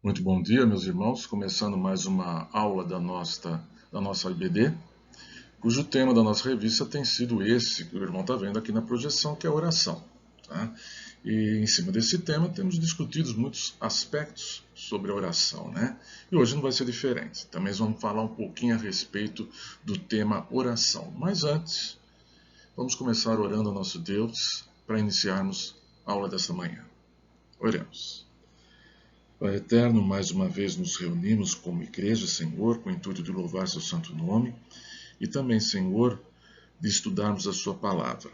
Muito bom dia, meus irmãos. Começando mais uma aula da nossa IBD, cujo tema da nossa revista tem sido esse que o irmão está vendo aqui na projeção, que é a oração. Tá? E em cima desse tema temos discutido muitos aspectos sobre a oração, né? E hoje não vai ser diferente. Também vamos falar um pouquinho a respeito do tema oração. Mas antes, vamos começar orando ao nosso Deus para iniciarmos a aula desta manhã. Oremos. Pai eterno, mais uma vez nos reunimos como igreja, Senhor, com o intuito de louvar seu santo nome e também, Senhor, de estudarmos a sua palavra.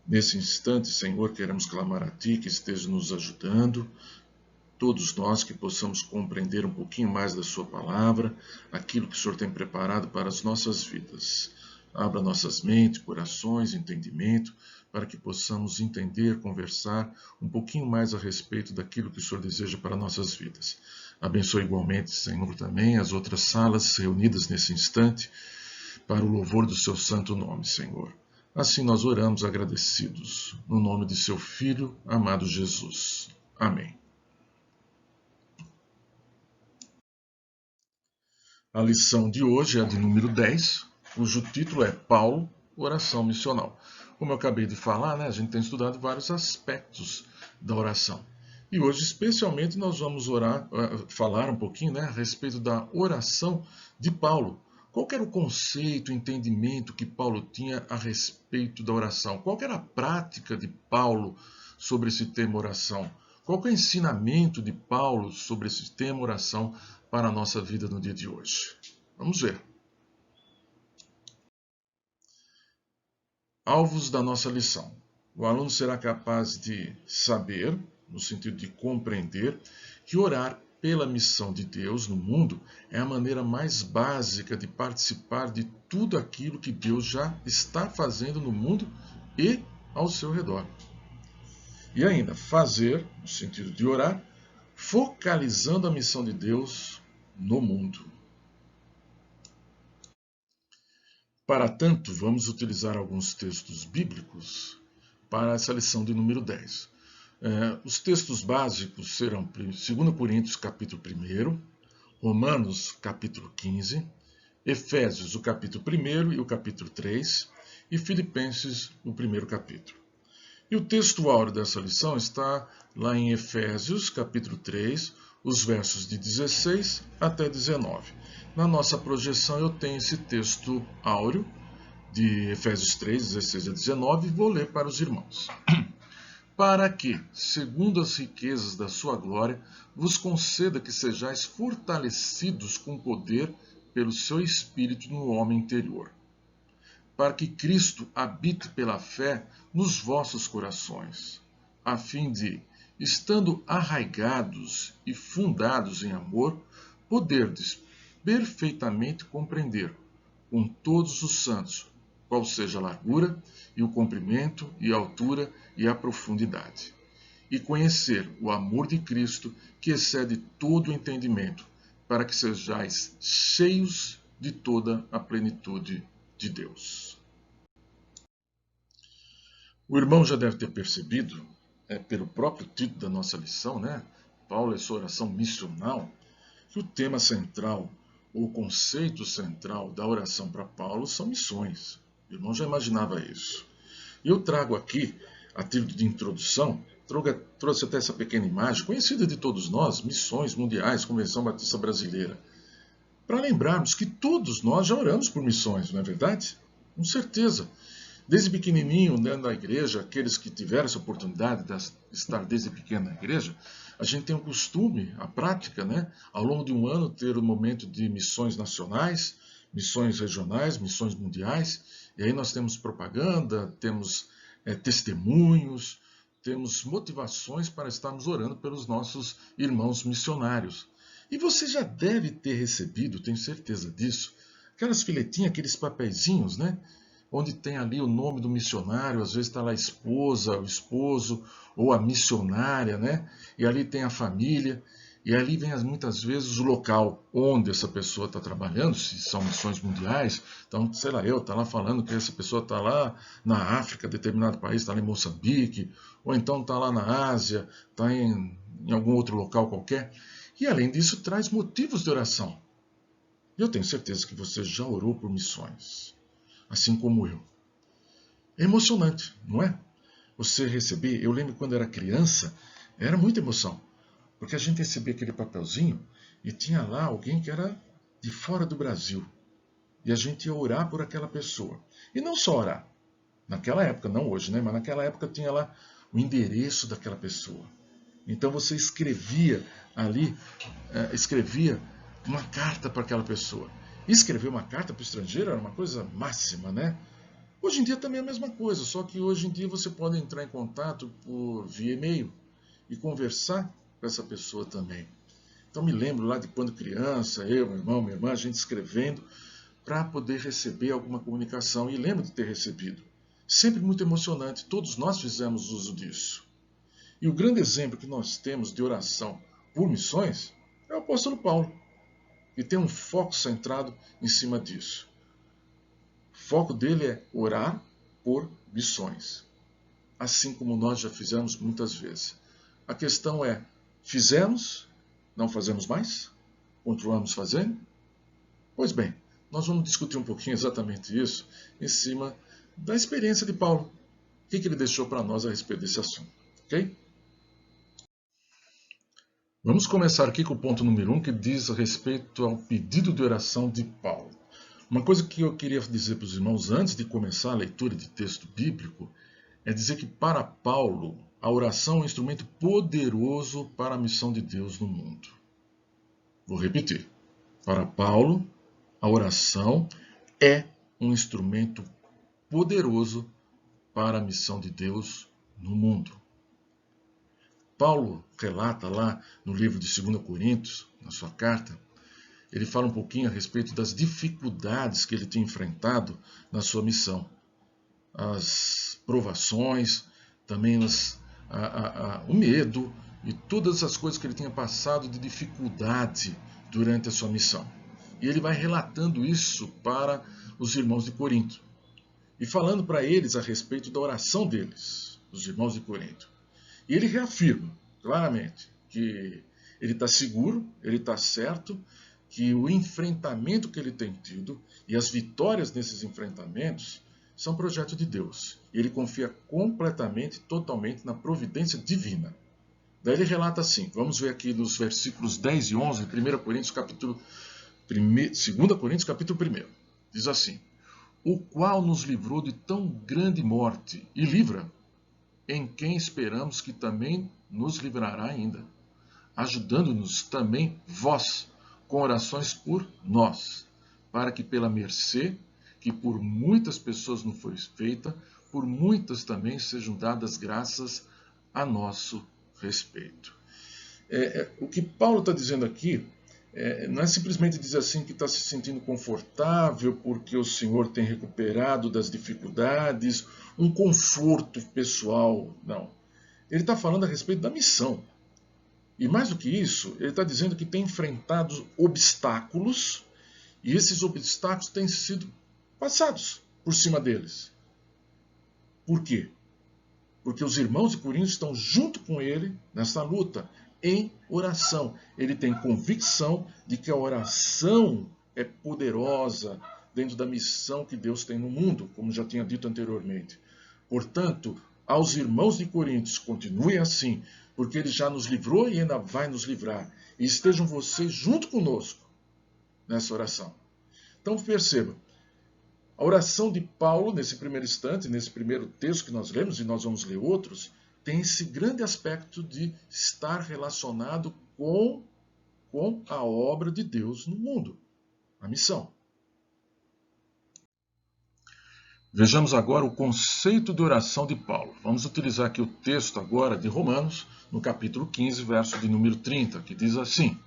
Nesse instante, Senhor, queremos clamar a Ti que esteja nos ajudando, todos nós que possamos compreender um pouquinho mais da sua palavra, aquilo que o Senhor tem preparado para as nossas vidas. Abra nossas mentes, corações, entendimento, para que possamos entender, conversar um pouquinho mais a respeito daquilo que o Senhor deseja para nossas vidas. Abençoe igualmente, Senhor, também as outras salas reunidas nesse instante, para o louvor do seu santo nome, Senhor. Assim nós oramos agradecidos, no nome de seu Filho, amado Jesus. Amém. A lição de hoje é a de número 10, cujo título é Paulo, oração missional. Como eu acabei de falar, né, a gente tem estudado vários aspectos da oração. E hoje, especialmente, nós vamos falar um pouquinho, né, a respeito da oração de Paulo. Qual era o conceito, o entendimento que Paulo tinha a respeito da oração? Qual era a prática de Paulo sobre esse tema oração? Qual é o ensinamento de Paulo sobre esse tema oração para a nossa vida no dia de hoje? Vamos ver. Alvos da nossa lição. O aluno será capaz de saber, no sentido de compreender, que orar pela missão de Deus no mundo é a maneira mais básica de participar de tudo aquilo que Deus já está fazendo no mundo e ao seu redor. E ainda, fazer, no sentido de orar, focalizando a missão de Deus no mundo. Para tanto, vamos utilizar alguns textos bíblicos para essa lição de número 10. Os textos básicos serão 2 Coríntios, capítulo 1, Romanos, capítulo 15, Efésios, o capítulo 1 e o capítulo 3, e Filipenses, o primeiro capítulo. E o texto áureo dessa lição está lá em Efésios, capítulo 3, os versos de 16 até 19. Na nossa projeção eu tenho esse texto áureo de Efésios 3, 16 a 19, e vou ler para os irmãos. Para que, segundo as riquezas da sua glória, vos conceda que sejais fortalecidos com poder pelo seu Espírito no homem interior, para que Cristo habite pela fé nos vossos corações, a fim de, estando arraigados e fundados em amor, poderdes perfeitamente compreender com todos os santos qual seja a largura e o comprimento e a altura e a profundidade, e conhecer o amor de Cristo que excede todo o entendimento, para que sejais cheios de toda a plenitude de Deus. O irmão já deve ter percebido, pelo próprio título da nossa lição, né? Paulo e sua oração missional, que o tema central, o conceito central da oração para Paulo são missões. O irmão já imaginava isso. E eu trago aqui, a título de introdução, trouxe até essa pequena imagem, conhecida de todos nós, Missões Mundiais, Convenção Batista Brasileira, para lembrarmos que todos nós já oramos por missões, não é verdade? Com certeza. Desde pequenininho, dentro da igreja, aqueles que tiveram essa oportunidade de estar desde pequeno na igreja, a gente tem o costume, a prática, né, ao longo de um ano, ter um momento de missões nacionais, missões regionais, missões mundiais, e aí nós temos propaganda, temos testemunhos, temos motivações para estarmos orando pelos nossos irmãos missionários. E você já deve ter recebido, tenho certeza disso, aquelas filetinhas, aqueles papeizinhos, né? Onde tem ali o nome do missionário, às vezes está lá a esposa, o esposo, ou a missionária, né? E ali tem a família, e ali vem muitas vezes o local onde essa pessoa está trabalhando, se são missões mundiais. Então, sei lá, está lá falando que essa pessoa está lá na África, determinado país, está lá em Moçambique, ou então está lá na Ásia, está em algum outro local qualquer. E além disso, traz motivos de oração. Eu tenho certeza que você já orou por missões, assim como eu. É emocionante, não é? Você receber, eu lembro quando era criança, era muita emoção, porque a gente recebia aquele papelzinho e tinha lá alguém que era de fora do Brasil. E a gente ia orar por aquela pessoa. E não só orar. Naquela época, não hoje, né? Mas naquela época tinha lá o endereço daquela pessoa. Então você escrevia ali, escrevia uma carta para aquela pessoa. E escrever uma carta para o estrangeiro era uma coisa máxima, né? Hoje em dia também é a mesma coisa, só que hoje em dia você pode entrar em contato via e-mail e conversar com essa pessoa também. Então me lembro lá de quando criança, eu, meu irmão, minha irmã, a gente escrevendo para poder receber alguma comunicação. E lembro de ter recebido. Sempre muito emocionante, todos nós fizemos uso disso. E o grande exemplo que nós temos de oração por missões é o apóstolo Paulo, que tem um foco centrado em cima disso. O foco dele é orar por missões, assim como nós já fizemos muitas vezes. A questão é, fizemos, não fazemos mais? Continuamos fazendo? Pois bem, nós vamos discutir um pouquinho exatamente isso em cima da experiência de Paulo. O que ele deixou para nós a respeito desse assunto, ok? Vamos começar aqui com o ponto número 1, que diz a respeito ao pedido de oração de Paulo. Uma coisa que eu queria dizer para os irmãos antes de começar a leitura de texto bíblico é dizer que para Paulo a oração é um instrumento poderoso para a missão de Deus no mundo. Vou repetir. Para Paulo, a oração é um instrumento poderoso para a missão de Deus no mundo. Paulo relata lá no livro de 2 Coríntios, na sua carta, ele fala um pouquinho a respeito das dificuldades que ele tem enfrentado na sua missão. As provações, também o medo e todas as coisas que ele tinha passado de dificuldade durante a sua missão. E ele vai relatando isso para os irmãos de Corinto e falando para eles a respeito da oração deles, os irmãos de Corinto. E ele reafirma claramente que ele está seguro, ele está certo, que o enfrentamento que ele tem tido e as vitórias nesses enfrentamentos são projeto de Deus. E ele confia completamente, totalmente na providência divina. Daí ele relata assim, vamos ver aqui nos versículos 10 e 11, 2 Coríntios capítulo 1. Diz assim, o qual nos livrou de tão grande morte e livra, em quem esperamos que também nos livrará ainda, ajudando-nos também vós, com orações por nós, para que pela mercê, que por muitas pessoas não foi feita, por muitas também sejam dadas graças a nosso respeito. O que Paulo está dizendo aqui não é simplesmente dizer assim que está se sentindo confortável porque o Senhor tem recuperado das dificuldades, um conforto pessoal, não. Ele está falando a respeito da missão. E mais do que isso, ele está dizendo que tem enfrentado obstáculos e esses obstáculos têm sido passados por cima deles. Por quê? Porque os irmãos de Corinto estão junto com ele nessa luta, em oração. Ele tem convicção de que a oração é poderosa dentro da missão que Deus tem no mundo, como já tinha dito anteriormente. Portanto, aos irmãos de Corinto, continuem assim, porque ele já nos livrou e ainda vai nos livrar. E estejam vocês junto conosco nessa oração. Então perceba, a oração de Paulo, nesse primeiro instante, nesse primeiro texto que nós lemos, e nós vamos ler outros, tem esse grande aspecto de estar relacionado com a obra de Deus no mundo, a missão. Vejamos agora o conceito de oração de Paulo. Vamos utilizar aqui o texto agora de Romanos, no capítulo 15, verso de número 30, que diz assim: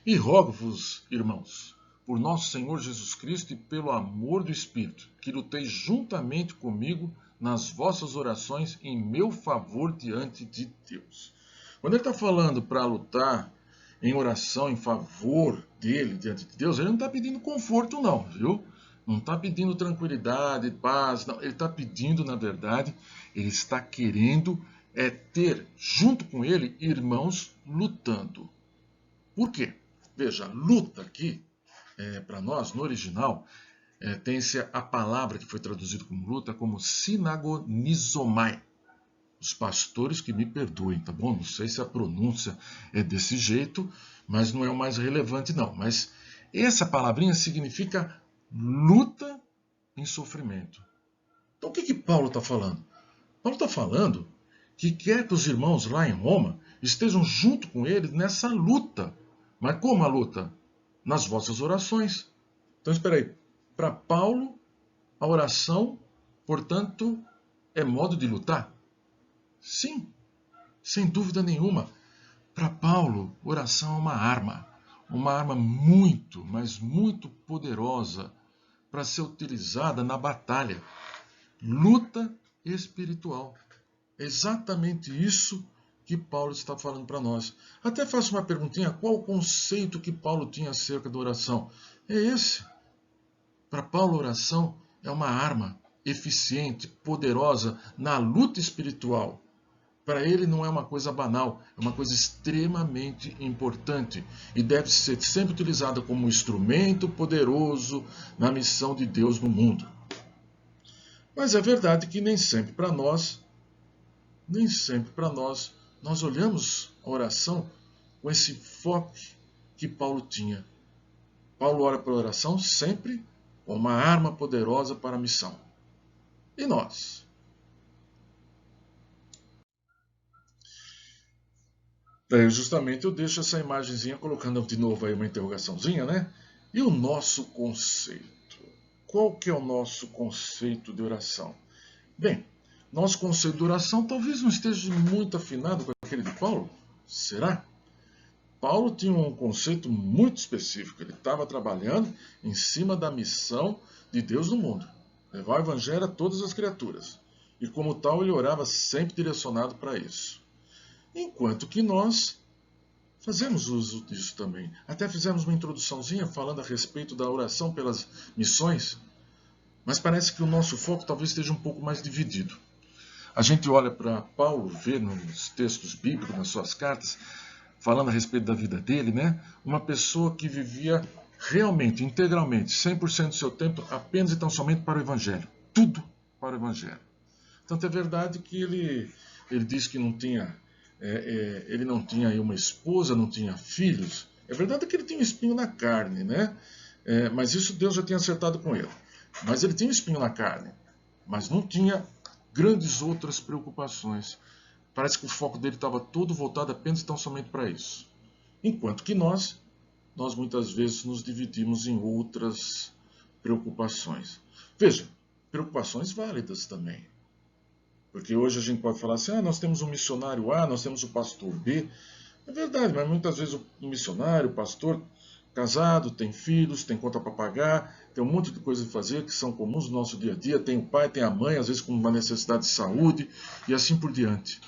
E rogo-vos, irmãos, por nosso Senhor Jesus Cristo e pelo amor do Espírito, que luteis juntamente comigo nas vossas orações em meu favor diante de Deus. Quando ele está falando para lutar em oração em favor dele diante de Deus, ele não está pedindo conforto não, viu? Não está pedindo tranquilidade, paz, não. Ele está pedindo, na verdade, ele está querendo ter junto com ele irmãos lutando. Por quê? Veja, luta aqui, para nós, no original, tem-se a palavra que foi traduzida como luta como sinagonizomai. Os pastores que me perdoem, tá bom? Não sei se a pronúncia é desse jeito, mas não é o mais relevante, não. Mas essa palavrinha significa luta em sofrimento. Então o que Paulo está falando? Paulo está falando que quer que os irmãos lá em Roma estejam junto com ele nessa luta. Mas como a luta? Nas vossas orações. Então espera aí. Para Paulo, a oração, portanto, é modo de lutar? Sim, sem dúvida nenhuma. Para Paulo, oração é uma arma muito, mas muito poderosa para ser utilizada na batalha. Luta espiritual. É exatamente isso que Paulo está falando para nós. Até faço uma perguntinha: qual o conceito que Paulo tinha acerca da oração? É esse. Para Paulo, a oração é uma arma eficiente, poderosa na luta espiritual. Para ele não é uma coisa banal, é uma coisa extremamente importante e deve ser sempre utilizada como um instrumento poderoso na missão de Deus no mundo. Mas é verdade que nem sempre para nós, nós olhamos a oração com esse foco que Paulo tinha. Paulo ora para a oração sempre como uma arma poderosa para a missão. E nós? Daí justamente eu deixo essa imagenzinha colocando de novo aí uma interrogaçãozinha, né? E o nosso conceito? Qual que é o nosso conceito de oração? Bem, nosso conceito de oração talvez não esteja muito afinado com aquele de Paulo. Será? Paulo tinha um conceito muito específico. Ele estava trabalhando em cima da missão de Deus no mundo. Levar o evangelho a todas as criaturas. E como tal, ele orava sempre direcionado para isso. Enquanto que nós fazemos uso disso também. Até fizemos uma introduçãozinha falando a respeito da oração pelas missões, mas parece que o nosso foco talvez esteja um pouco mais dividido. A gente olha para Paulo, vê nos textos bíblicos, nas suas cartas, falando a respeito da vida dele, né? Uma pessoa que vivia realmente, integralmente, 100% do seu tempo apenas e tão somente para o Evangelho. Tudo para o Evangelho. Tanto é verdade que ele diz que ele não tinha aí uma esposa, não tinha filhos. É verdade que ele tinha um espinho na carne, né? Mas isso Deus já tinha acertado com ele. Mas ele tinha um espinho na carne, mas não tinha grandes outras preocupações. Parece que o foco dele estava todo voltado apenas e tão somente para isso. Enquanto que nós muitas vezes nos dividimos em outras preocupações. Veja, preocupações válidas também. Porque hoje a gente pode falar assim, nós temos um missionário A, nós temos o pastor B. É verdade, mas muitas vezes o missionário, o pastor, casado, tem filhos, tem conta para pagar, tem um monte de coisas a fazer que são comuns no nosso dia a dia. Tem o pai, tem a mãe, às vezes com uma necessidade de saúde e assim por diante.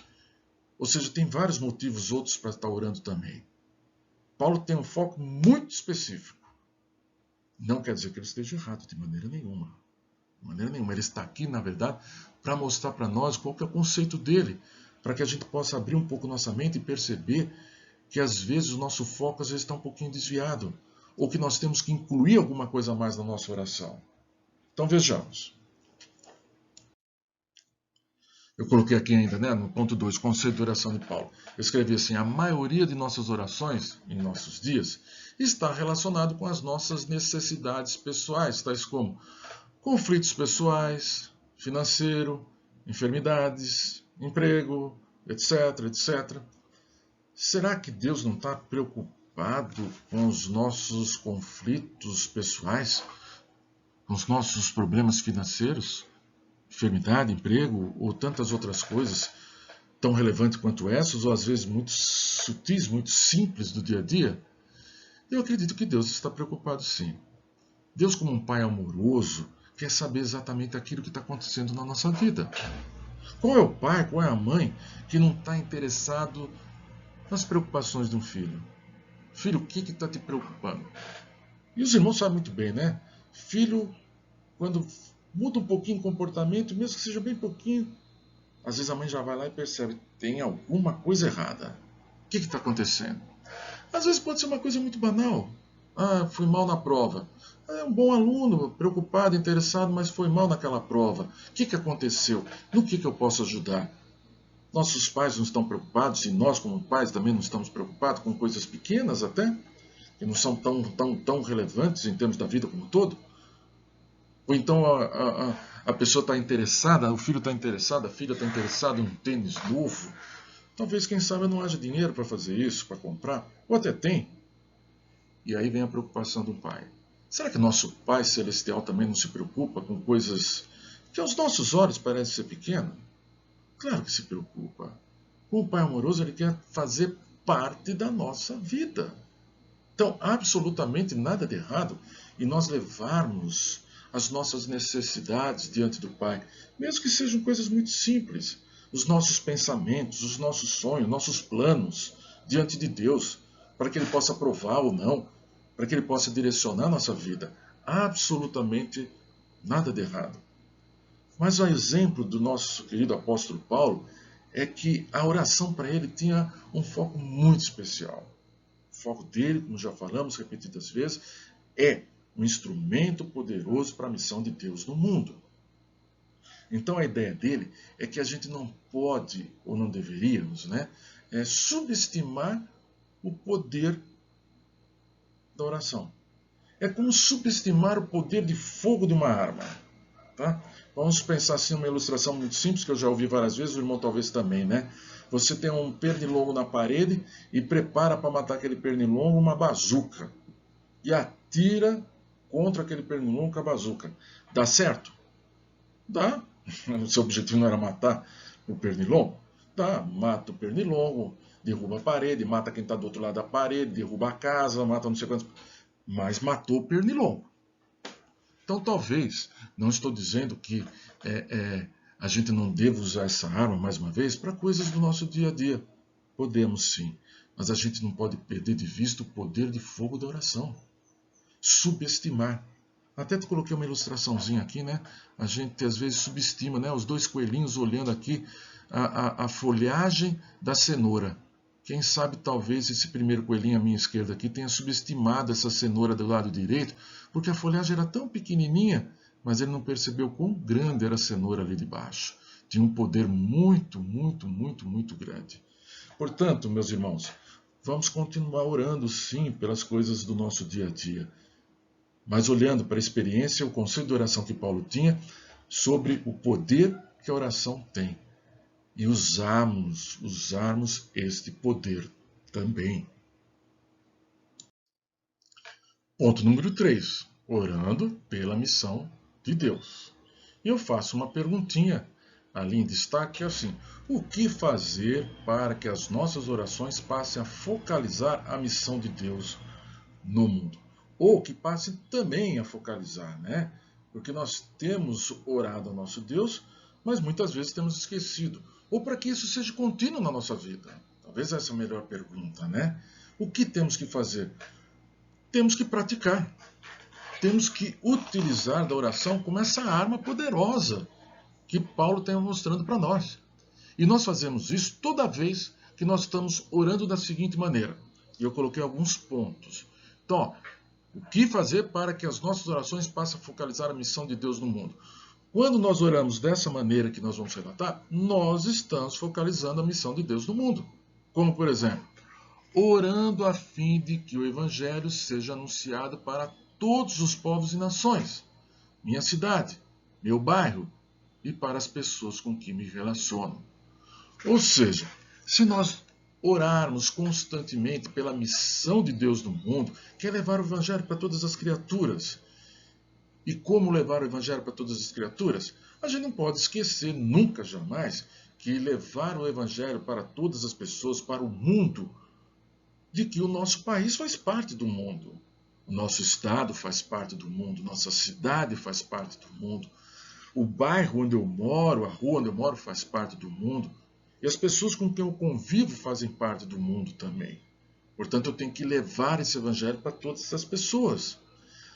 Ou seja, tem vários motivos outros para estar orando também. Paulo tem um foco muito específico. Não quer dizer que ele esteja errado de maneira nenhuma. De maneira nenhuma. Ele está aqui, na verdade, para mostrar para nós qual que é o conceito dele, para que a gente possa abrir um pouco nossa mente e perceber que às vezes o nosso foco às vezes está um pouquinho desviado, ou que nós temos que incluir alguma coisa a mais na nossa oração. Então vejamos. Eu coloquei aqui ainda, né, no ponto 2, conceito de oração de Paulo. Eu escrevi assim: a maioria de nossas orações, em nossos dias, está relacionado com as nossas necessidades pessoais, tais como conflitos pessoais, financeiro, enfermidades, emprego, etc, etc. Será que Deus não está preocupado com os nossos conflitos pessoais, com os nossos problemas financeiros, enfermidade, emprego ou tantas outras coisas tão relevantes quanto essas, ou às vezes muito sutis, muito simples do dia a dia? Eu acredito que Deus está preocupado sim. Deus, como um pai amoroso, quer saber exatamente aquilo que está acontecendo na nossa vida. Qual é o pai, qual é a mãe que não está interessado nas preocupações de um filho? Filho, o que está te preocupando? E os irmãos sabem muito bem, né? Filho, quando muda um pouquinho o comportamento, mesmo que seja bem pouquinho, às vezes a mãe já vai lá e percebe, tem alguma coisa errada. O que está acontecendo? Às vezes pode ser uma coisa muito banal. Ah, fui mal na prova. É um bom aluno, preocupado, interessado, mas foi mal naquela prova. O que aconteceu? No que eu posso ajudar? Nossos pais não estão preocupados, e nós, como pais, também não estamos preocupados com coisas pequenas até, que não são tão relevantes em termos da vida como um todo? Ou então a pessoa está interessada, o filho está interessado, a filha está interessada em um tênis novo. Talvez, quem sabe, não haja dinheiro para fazer isso, para comprar, ou até tem. E aí vem a preocupação do pai. Será que nosso Pai Celestial também não se preocupa com coisas que aos nossos olhos parecem ser pequenas? Claro que se preocupa. Com o Pai amoroso, Ele quer fazer parte da nossa vida. Então, absolutamente nada de errado em nós levarmos as nossas necessidades diante do Pai, mesmo que sejam coisas muito simples, os nossos pensamentos, os nossos sonhos, nossos planos diante de Deus, para que Ele possa aprovar ou não, para que Ele possa direcionar a nossa vida. Absolutamente nada de errado. Mas o exemplo do nosso querido apóstolo Paulo é que a oração para ele tinha um foco muito especial. O foco dele, como já falamos repetidas vezes, é um instrumento poderoso para a missão de Deus no mundo. Então a ideia dele é que a gente não pode, ou não deveríamos, subestimar o poder da oração. É como subestimar o poder de fogo de uma arma. Tá? Vamos pensar assim uma ilustração muito simples, que eu já ouvi várias vezes, o irmão talvez também, né? Você tem um pernilongo na parede e prepara para matar aquele pernilongo uma bazuca. E atira contra aquele pernilongo com a bazuca. Dá certo? Dá. O seu objetivo não era matar o pernilongo? Dá. Mata o pernilongo, derruba a parede, mata quem está do outro lado da parede, derruba a casa, mata não sei quantos. Mas matou o pernilongo. Então, talvez, não estou dizendo que a gente não deva usar essa arma, mais uma vez, para coisas do nosso dia a dia. Podemos sim, mas a gente não pode perder de vista o poder de fogo da oração. Subestimar. Até coloquei uma ilustraçãozinha aqui, né? A gente às vezes subestima, né? Os dois coelhinhos olhando aqui a folhagem da cenoura. Quem sabe talvez esse primeiro coelhinho à minha esquerda aqui tenha subestimado essa cenoura do lado direito, porque a folhagem era tão pequenininha, mas ele não percebeu quão grande era a cenoura ali de baixo. Tinha um poder muito, muito, muito, muito grande. Portanto, meus irmãos, vamos continuar orando sim pelas coisas do nosso dia a dia, mas olhando para a experiência e o conceito de oração que Paulo tinha sobre o poder que a oração tem. E usarmos este poder também. Ponto número 3. Orando pela missão de Deus. E eu faço uma perguntinha ali em destaque, assim: o que fazer para que as nossas orações passem a focalizar a missão de Deus no mundo? Ou que passem também a focalizar, né? Porque nós temos orado ao nosso Deus, mas muitas vezes temos esquecido. Ou para que isso seja contínuo na nossa vida? Talvez essa é a melhor pergunta, né? O que temos que fazer? Temos que praticar. Temos que utilizar da oração como essa arma poderosa que Paulo tem mostrando para nós. E nós fazemos isso toda vez que nós estamos orando da seguinte maneira. E eu coloquei alguns pontos. Então, ó, o que fazer para que as nossas orações passem a focalizar a missão de Deus no mundo? Quando nós oramos dessa maneira que nós vamos relatar, nós estamos focalizando a missão de Deus no mundo. Como, por exemplo, orando a fim de que o Evangelho seja anunciado para todos os povos e nações, minha cidade, meu bairro e para as pessoas com que me relaciono. Ou seja, se nós orarmos constantemente pela missão de Deus no mundo, que é levar o Evangelho para todas as criaturas, e como levar o Evangelho para todas as criaturas? A gente não pode esquecer nunca, jamais, que levar o Evangelho para todas as pessoas, para o mundo, de que o nosso país faz parte do mundo. O nosso estado faz parte do mundo, nossa cidade faz parte do mundo, o bairro onde eu moro, a rua onde eu moro faz parte do mundo, e as pessoas com quem eu convivo fazem parte do mundo também. Portanto, eu tenho que levar esse Evangelho para todas essas pessoas.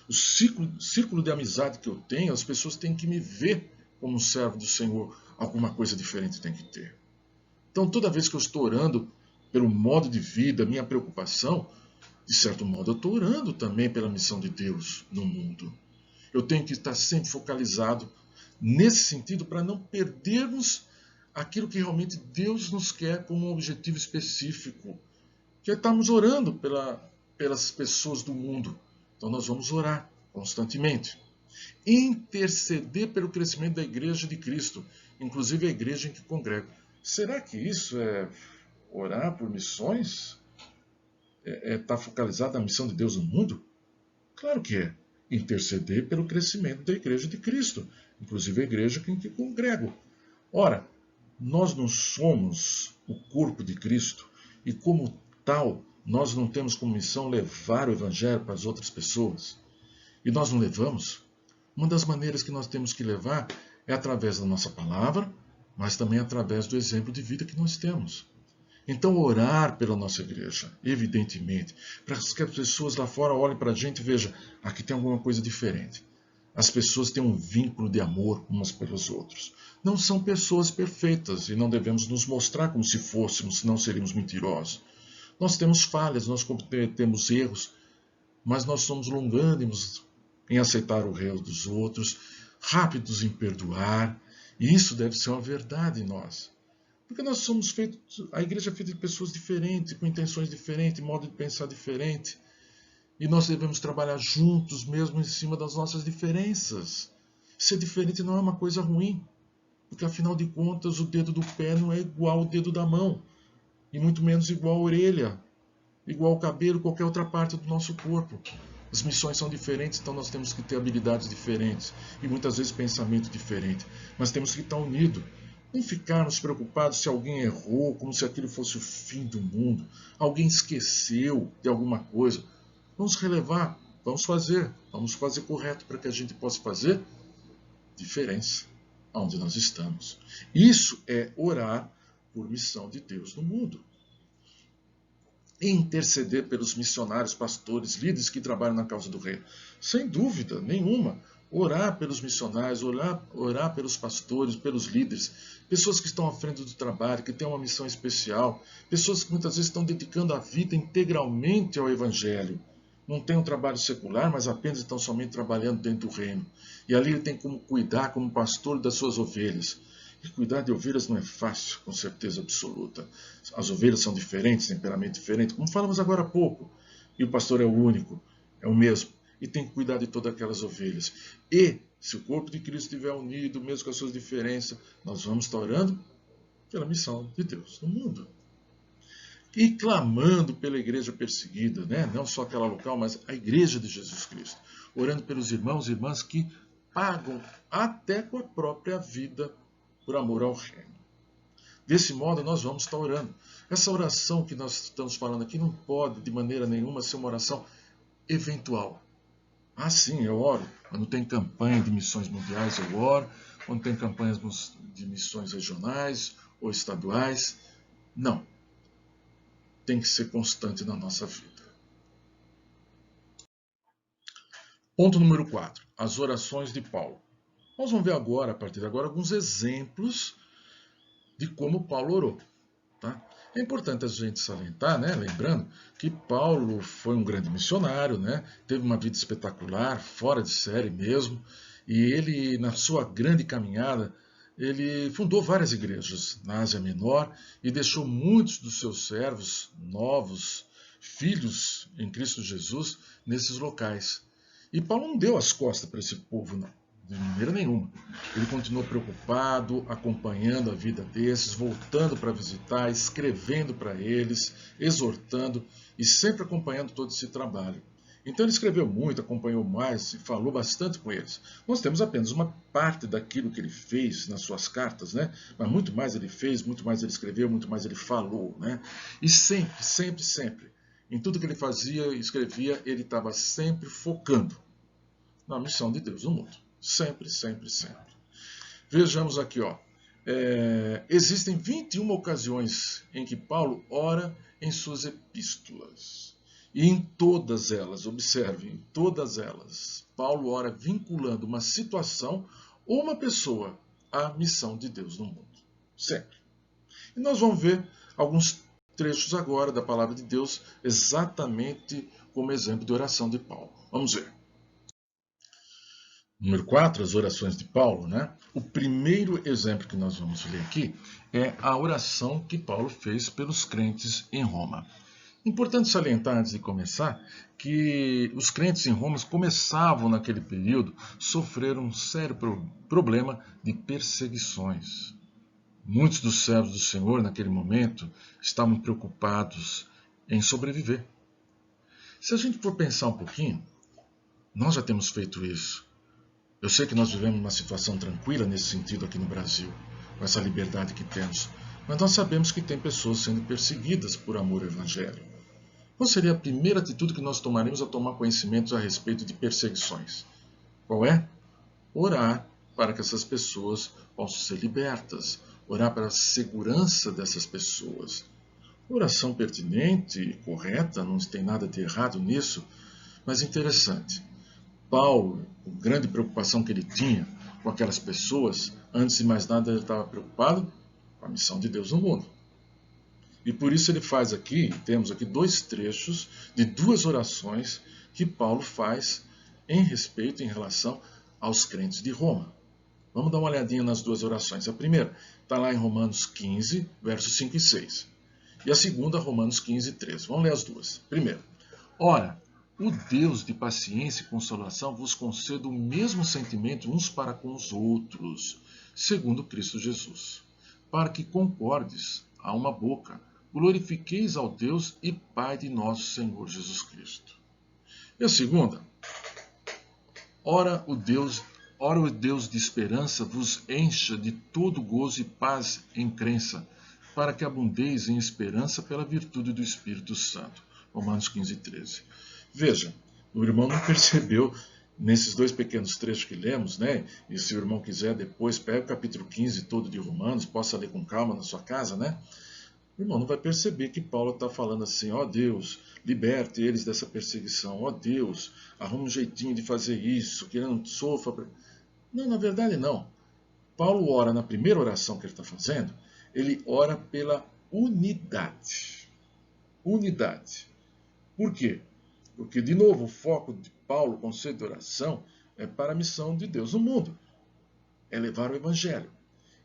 O círculo de amizade que eu tenho, as pessoas têm que me ver como um servo do Senhor. Alguma coisa diferente tem que ter. Então, toda vez que eu estou orando pelo modo de vida, minha preocupação, de certo modo, eu estou orando também pela missão de Deus no mundo. Eu tenho que estar sempre focalizado nesse sentido para não perdermos aquilo que realmente Deus nos quer como um objetivo específico, que é estarmos orando pelas pessoas do mundo. Então nós vamos orar constantemente. Interceder pelo crescimento da igreja de Cristo, inclusive a igreja em que congrego. Será que isso é orar por missões? Estar focalizado na missão de Deus no mundo? Claro que é. Interceder pelo crescimento da igreja de Cristo, inclusive a igreja em que congrego. Ora, nós não somos o corpo de Cristo e, como tal, nós não temos como missão levar o evangelho para as outras pessoas. E nós não levamos. Uma das maneiras que nós temos que levar é através da nossa palavra, mas também através do exemplo de vida que nós temos. Então, orar pela nossa igreja, evidentemente, para que as pessoas lá fora olhem para a gente e vejam, aqui tem alguma coisa diferente. As pessoas têm um vínculo de amor umas pelos outros. Não são pessoas perfeitas e não devemos nos mostrar como se fôssemos, senão seríamos mentirosos. Nós temos falhas, nós cometemos erros, mas nós somos longânimos em aceitar o erro dos outros, rápidos em perdoar, e isso deve ser uma verdade em nós. Porque nós somos feitos, a igreja é feita de pessoas diferentes, com intenções diferentes, modo de pensar diferente. E nós devemos trabalhar juntos, mesmo em cima das nossas diferenças. Ser diferente não é uma coisa ruim, porque afinal de contas o dedo do pé não é igual ao dedo da mão, e muito menos igual à orelha, igual ao cabelo, qualquer outra parte do nosso corpo. As missões são diferentes, então nós temos que ter habilidades diferentes e muitas vezes pensamento diferente. Mas temos que estar unidos. Não ficarmos preocupados se alguém errou, como se aquilo fosse o fim do mundo. Alguém esqueceu de alguma coisa. Vamos relevar, vamos fazer correto para que a gente possa fazer diferença onde nós estamos. Isso é orar por missão de Deus no mundo. E interceder pelos missionários, pastores, líderes que trabalham na causa do reino. Sem dúvida nenhuma. Orar pelos missionários, orar pelos pastores, pelos líderes, pessoas que estão à frente do trabalho, que têm uma missão especial, pessoas que muitas vezes estão dedicando a vida integralmente ao Evangelho. Não tem um trabalho secular, mas apenas estão somente trabalhando dentro do reino. E ali ele tem como cuidar como pastor das suas ovelhas. E cuidar de ovelhas não é fácil, com certeza absoluta. As ovelhas são diferentes, temperamento diferente, como falamos agora há pouco. E o pastor é o único, é o mesmo. E tem que cuidar de todas aquelas ovelhas. E, se o corpo de Cristo estiver unido, mesmo com as suas diferenças, nós vamos estar orando pela missão de Deus no mundo. E clamando pela igreja perseguida, né? Não só aquela local, mas a igreja de Jesus Cristo. Orando pelos irmãos e irmãs que pagam até com a própria vida por amor ao reino. Desse modo, nós vamos estar orando. Essa oração que nós estamos falando aqui não pode, de maneira nenhuma, ser uma oração eventual. Ah, sim, eu oro. Quando tem campanha de missões mundiais, eu oro. Quando tem campanhas de missões regionais ou estaduais. Não. Tem que ser constante na nossa vida. Ponto número 4. As orações de Paulo. Nós vamos ver agora, a partir de agora, alguns exemplos de como Paulo orou. Tá? É importante a gente salientar, né? Lembrando que Paulo foi um grande missionário, né? Teve uma vida espetacular, fora de série mesmo, e ele, na sua grande caminhada, ele fundou várias igrejas na Ásia Menor e deixou muitos dos seus servos, novos, filhos em Cristo Jesus, nesses locais. E Paulo não deu as costas para esse povo, não. De maneira nenhuma. Ele continuou preocupado, acompanhando a vida desses, voltando para visitar, escrevendo para eles, exortando e sempre acompanhando todo esse trabalho. Então ele escreveu muito, acompanhou mais e falou bastante com eles. Nós temos apenas uma parte daquilo que ele fez nas suas cartas, né? Mas muito mais ele fez, muito mais ele escreveu, muito mais ele falou, né? E sempre, em tudo que ele fazia e escrevia, ele estava sempre focando na missão de Deus no mundo. Sempre. Vejamos aqui, ó. Existem 21 ocasiões em que Paulo ora em suas epístolas. E em todas elas, observem, em todas elas, Paulo ora vinculando uma situação ou uma pessoa à missão de Deus no mundo. Sempre. E nós vamos ver alguns trechos agora da palavra de Deus, exatamente como exemplo de oração de Paulo. Vamos ver. Número 4, as orações de Paulo, né? O primeiro exemplo que nós vamos ler aqui é a oração que Paulo fez pelos crentes em Roma. Importante salientar, antes de começar, que os crentes em Roma começavam naquele período a sofrer um sério problema de perseguições. Muitos dos servos do Senhor, naquele momento, estavam preocupados em sobreviver. Se a gente for pensar um pouquinho, nós já temos feito isso. Eu sei que nós vivemos uma situação tranquila nesse sentido aqui no Brasil, com essa liberdade que temos, mas nós sabemos que tem pessoas sendo perseguidas por amor ao Evangelho. Qual seria a primeira atitude que nós tomaríamos a tomar conhecimento a respeito de perseguições? Qual é? Orar para que essas pessoas possam ser libertas, orar para a segurança dessas pessoas. Oração pertinente e correta, não tem nada de errado nisso, mas interessante. Paulo, a grande preocupação que ele tinha com aquelas pessoas, antes de mais nada ele estava preocupado com a missão de Deus no mundo. E por isso ele faz aqui, temos aqui 2 trechos de 2 orações que Paulo faz em relação aos crentes de Roma. Vamos dar uma olhadinha nas 2 orações. A primeira está lá em Romanos 15, versos 5 e 6. E a segunda, Romanos 15, 13. Vamos ler as duas. Primeiro, ora, o Deus de paciência e consolação vos conceda o mesmo sentimento uns para com os outros, segundo Cristo Jesus, para que concordes a uma boca, glorifiqueis ao Deus e Pai de nosso Senhor Jesus Cristo. E a segunda, ora o Deus de esperança vos encha de todo gozo e paz em crença, para que abundeis em esperança pela virtude do Espírito Santo. Romanos 15, 13. Veja, o irmão não percebeu nesses 2 pequenos trechos que lemos, né? E se o irmão quiser depois, pega o capítulo 15 todo de Romanos, possa ler com calma na sua casa, né? O irmão não vai perceber que Paulo está falando assim, ó Deus, liberte eles dessa perseguição, ó Deus, arruma um jeitinho de fazer isso, que ele não sofra. Não, na verdade não. Paulo ora na primeira oração que ele está fazendo, ele ora pela unidade. Unidade. Por quê? Porque, de novo, o foco de Paulo, o conceito de oração, é para a missão de Deus no mundo. É levar o Evangelho.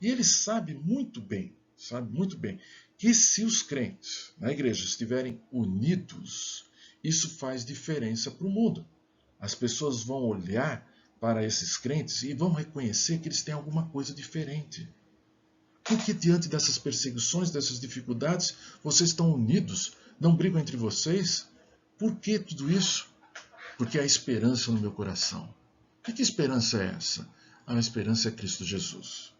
E ele sabe muito bem, que se os crentes na igreja estiverem unidos, isso faz diferença para o mundo. As pessoas vão olhar para esses crentes e vão reconhecer que eles têm alguma coisa diferente. Porque diante dessas perseguições, dessas dificuldades, vocês estão unidos, não brigam entre vocês? Por que tudo isso? Porque há esperança no meu coração. Que esperança é essa? A esperança é Cristo Jesus.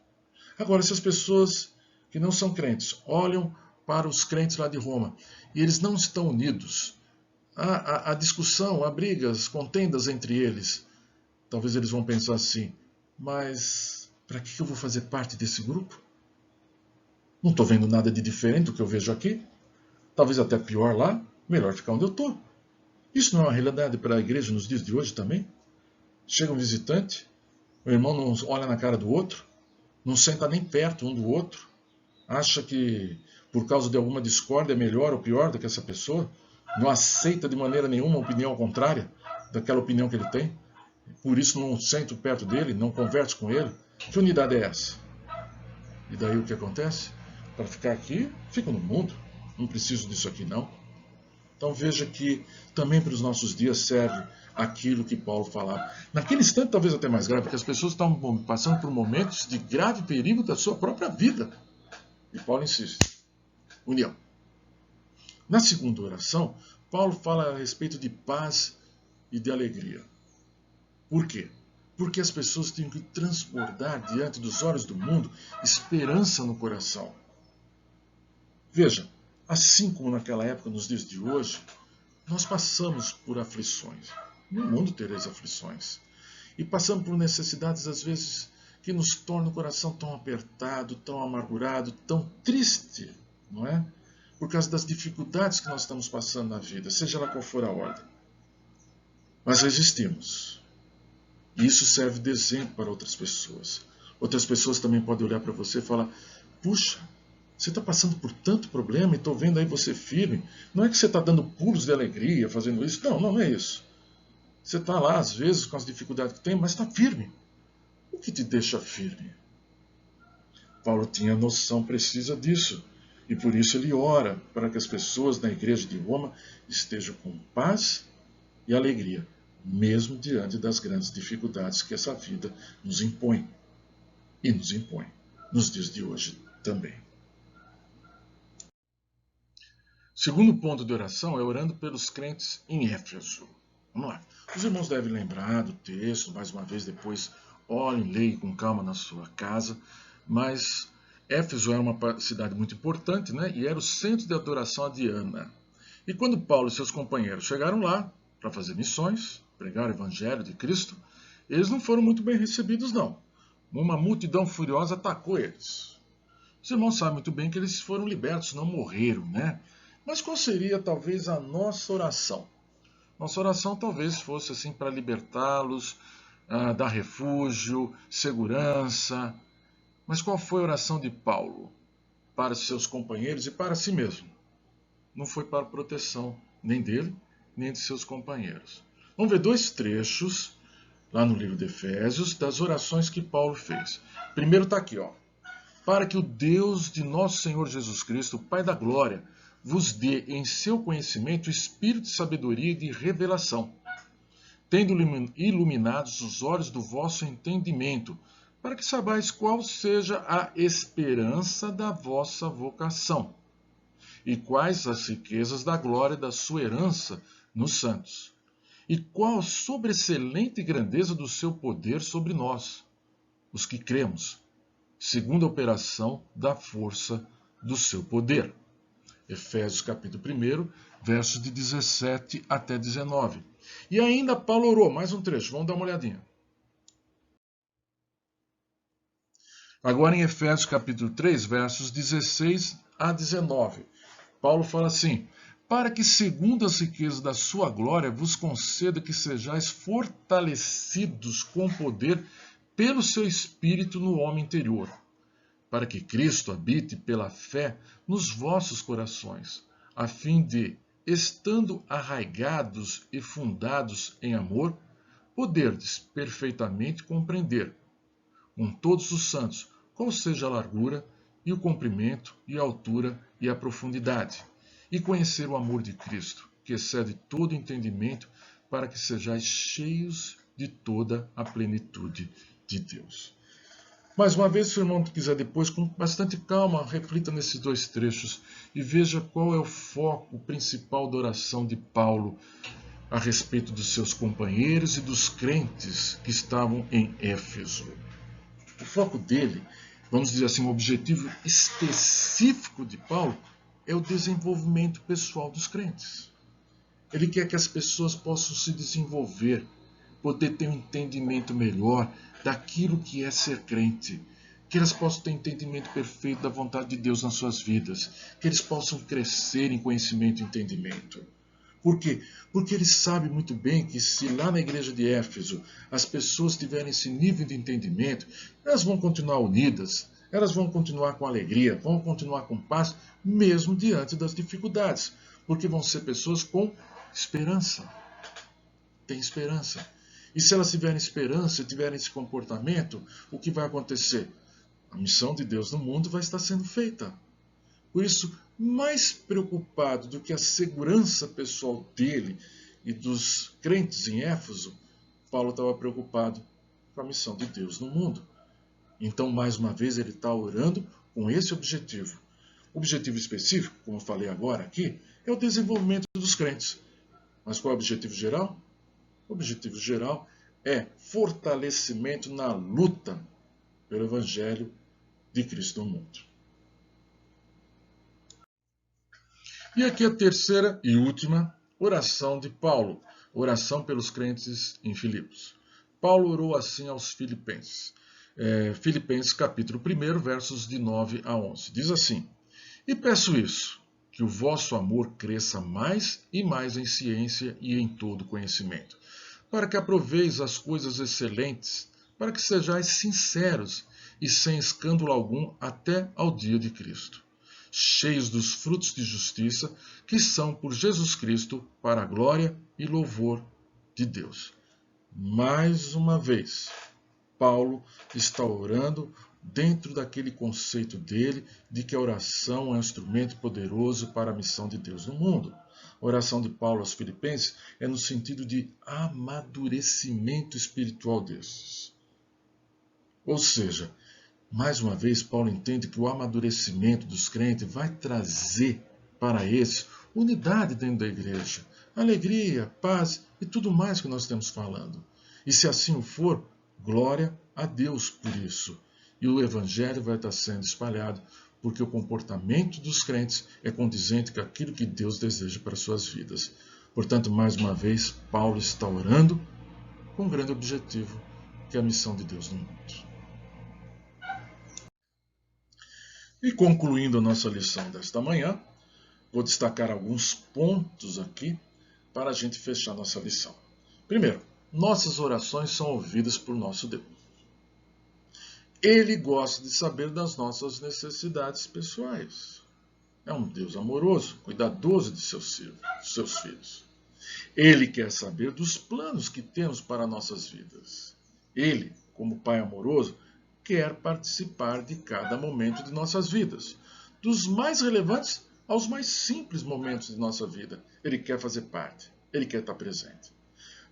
Agora, se as pessoas que não são crentes olham para os crentes lá de Roma e eles não estão unidos, há discussão, há brigas, contendas entre eles, talvez eles vão pensar assim, mas para que eu vou fazer parte desse grupo? Não estou vendo nada de diferente do que eu vejo aqui. Talvez até pior lá, melhor ficar onde eu estou. Isso não é uma realidade para a igreja nos dias de hoje também? Chega um visitante, o irmão não olha na cara do outro, não senta nem perto um do outro, acha que por causa de alguma discórdia é melhor ou pior do que essa pessoa, não aceita de maneira nenhuma a opinião contrária daquela opinião que ele tem, por isso não senta perto dele, não conversa com ele. Que unidade é essa? E daí o que acontece? Para ficar aqui, fico no mundo, não preciso disso aqui não. Então veja que também para os nossos dias serve aquilo que Paulo falava. Naquele instante talvez até mais grave, porque as pessoas estavam passando por momentos de grave perigo da sua própria vida. E Paulo insiste. União. Na segunda oração, Paulo fala a respeito de paz e de alegria. Por quê? Porque as pessoas têm que transbordar diante dos olhos do mundo esperança no coração. Veja, assim como naquela época, nos dias de hoje, nós passamos por aflições. No mundo tereis aflições. E passamos por necessidades, às vezes, que nos tornam o coração tão apertado, tão amargurado, tão triste, não é? Por causa das dificuldades que nós estamos passando na vida, seja lá qual for a ordem. Mas resistimos. E isso serve de exemplo para outras pessoas. Outras pessoas também podem olhar para você e falar, puxa, Você está passando por tanto problema e estou vendo aí você firme. Não é que você está dando pulos de alegria fazendo isso. Não, não é isso. Você está lá, às vezes, com as dificuldades que tem, mas está firme. O que te deixa firme? Paulo tinha noção precisa disso. E por isso ele ora para que as pessoas na igreja de Roma estejam com paz e alegria, mesmo diante das grandes dificuldades que essa vida nos impõe. E nos impõe nos dias de hoje também. Segundo ponto de oração é orando pelos crentes em Éfeso. Vamos lá. Os irmãos devem lembrar do texto, mais uma vez, depois olhem, leiam com calma na sua casa, mas Éfeso era uma cidade muito importante, né? E era o centro de adoração a Diana. E quando Paulo e seus companheiros chegaram lá para fazer missões, pregar o evangelho de Cristo, eles não foram muito bem recebidos, não. Uma multidão furiosa atacou eles. Os irmãos sabem muito bem que eles foram libertos, não morreram, né? Mas qual seria talvez a nossa oração? Nossa oração talvez fosse assim para libertá-los, dar refúgio, segurança. Mas qual foi a oração de Paulo para seus companheiros e para si mesmo? Não foi para proteção nem dele, nem de seus companheiros. Vamos ver dois trechos lá no livro de Efésios das orações que Paulo fez. Primeiro está aqui, ó. Para que o Deus de nosso Senhor Jesus Cristo, Pai da glória, vos dê em seu conhecimento o espírito de sabedoria e de revelação, tendo iluminados os olhos do vosso entendimento, para que saibais qual seja a esperança da vossa vocação, e quais as riquezas da glória da sua herança nos santos, e qual a sobreexcelente grandeza do seu poder sobre nós, os que cremos, segundo a operação da força do seu poder. Efésios capítulo 1, versos de 17 até 19. E ainda Paulo orou, mais um trecho, vamos dar uma olhadinha. Agora em Efésios capítulo 3, versos 16 a 19. Paulo fala assim: para que segundo as riquezas da sua glória vos conceda que sejais fortalecidos com poder pelo seu Espírito no homem interior, para que Cristo habite pela fé nos vossos corações, a fim de, estando arraigados e fundados em amor, poderdes perfeitamente compreender, com todos os santos, qual seja a largura, e o comprimento, e a altura, e a profundidade, e conhecer o amor de Cristo, que excede todo entendimento, para que sejais cheios de toda a plenitude de Deus. Mais uma vez, se o irmão quiser depois, com bastante calma, reflita nesses dois trechos e veja qual é o foco principal da oração de Paulo a respeito dos seus companheiros e dos crentes que estavam em Éfeso. O foco dele, vamos dizer assim, o objetivo específico de Paulo é o desenvolvimento pessoal dos crentes. Ele quer que as pessoas possam se desenvolver, poder ter um entendimento melhor daquilo que é ser crente, que eles possam ter entendimento perfeito da vontade de Deus nas suas vidas, que eles possam crescer em conhecimento e entendimento. Por quê? Porque ele sabe muito bem que se lá na igreja de Éfeso as pessoas tiverem esse nível de entendimento, elas vão continuar unidas, elas vão continuar com alegria, vão continuar com paz, mesmo diante das dificuldades, porque vão ser pessoas com esperança. Tem esperança. E se elas tiverem esperança e tiverem esse comportamento, o que vai acontecer? A missão de Deus no mundo vai estar sendo feita. Por isso, mais preocupado do que a segurança pessoal dele e dos crentes em Éfeso, Paulo estava preocupado com a missão de Deus no mundo. Então, mais uma vez, ele está orando com esse objetivo. O objetivo específico, como eu falei agora aqui, é o desenvolvimento dos crentes. Mas qual é o objetivo geral? O objetivo geral é fortalecimento na luta pelo Evangelho de Cristo no mundo. E aqui a terceira e última oração de Paulo, oração pelos crentes em Filipos. Paulo orou assim aos filipenses. Filipenses capítulo 1, versos de 9 a 11. Diz assim: e peço isso, que o vosso amor cresça mais e mais em ciência e em todo conhecimento, para que aproveis as coisas excelentes, para que sejais sinceros e sem escândalo algum até ao dia de Cristo, cheios dos frutos de justiça, que são por Jesus Cristo para a glória e louvor de Deus. Mais uma vez, Paulo está orando dentro daquele conceito dele de que a oração é um instrumento poderoso para a missão de Deus no mundo. A oração de Paulo aos Filipenses é no sentido de amadurecimento espiritual desses. Ou seja, mais uma vez, Paulo entende que o amadurecimento dos crentes vai trazer para eles unidade dentro da igreja, alegria, paz e tudo mais que nós estamos falando. E se assim o for, glória a Deus por isso. E o evangelho vai estar sendo espalhado, porque o comportamento dos crentes é condizente com aquilo que Deus deseja para suas vidas. Portanto, mais uma vez, Paulo está orando com um grande objetivo, que é a missão de Deus no mundo. E concluindo a nossa lição desta manhã, vou destacar alguns pontos aqui para a gente fechar nossa lição. Primeiro, nossas orações são ouvidas por nosso Deus. Ele gosta de saber das nossas necessidades pessoais. É um Deus amoroso, cuidadoso de seus filhos. Ele quer saber dos planos que temos para nossas vidas. Ele, como Pai amoroso, quer participar de cada momento de nossas vidas, dos mais relevantes aos mais simples momentos de nossa vida. Ele quer fazer parte, ele quer estar presente.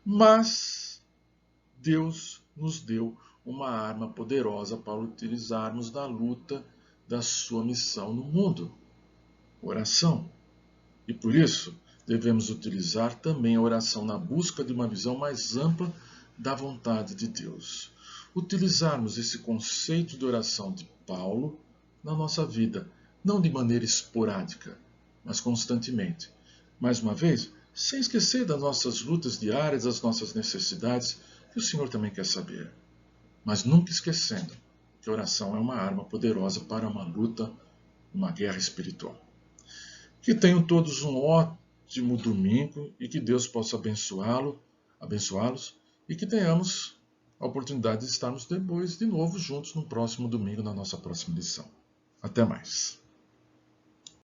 Mas Deus nos deu uma arma poderosa para utilizarmos na luta da sua missão no mundo: oração. E por isso, devemos utilizar também a oração na busca de uma visão mais ampla da vontade de Deus. Utilizarmos esse conceito de oração de Paulo na nossa vida, não de maneira esporádica, mas constantemente. Mais uma vez, sem esquecer das nossas lutas diárias, das nossas necessidades, que o Senhor também quer saber. Mas nunca esquecendo que a oração é uma arma poderosa para uma luta, uma guerra espiritual. Que tenham todos um ótimo domingo e que Deus possa abençoá-los e que tenhamos a oportunidade de estarmos depois de novo juntos no próximo domingo na nossa próxima lição. Até mais.